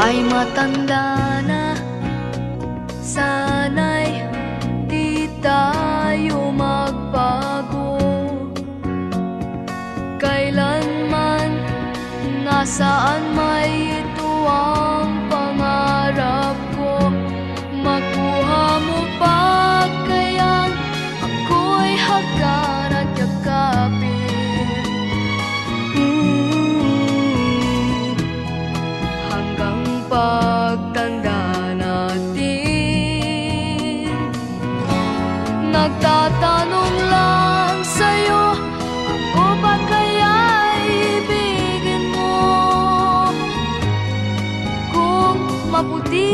ay matanda na. Sana'y di tayo magbago kailanman, nasaan may ito ang pangarap ko. Makuha mo pa kayang ako'y hagan at yakapin, hanggang pagtanda natin. Nagtatanong lang sa'yo, ako ba kaya ibigin mo? Kung maputi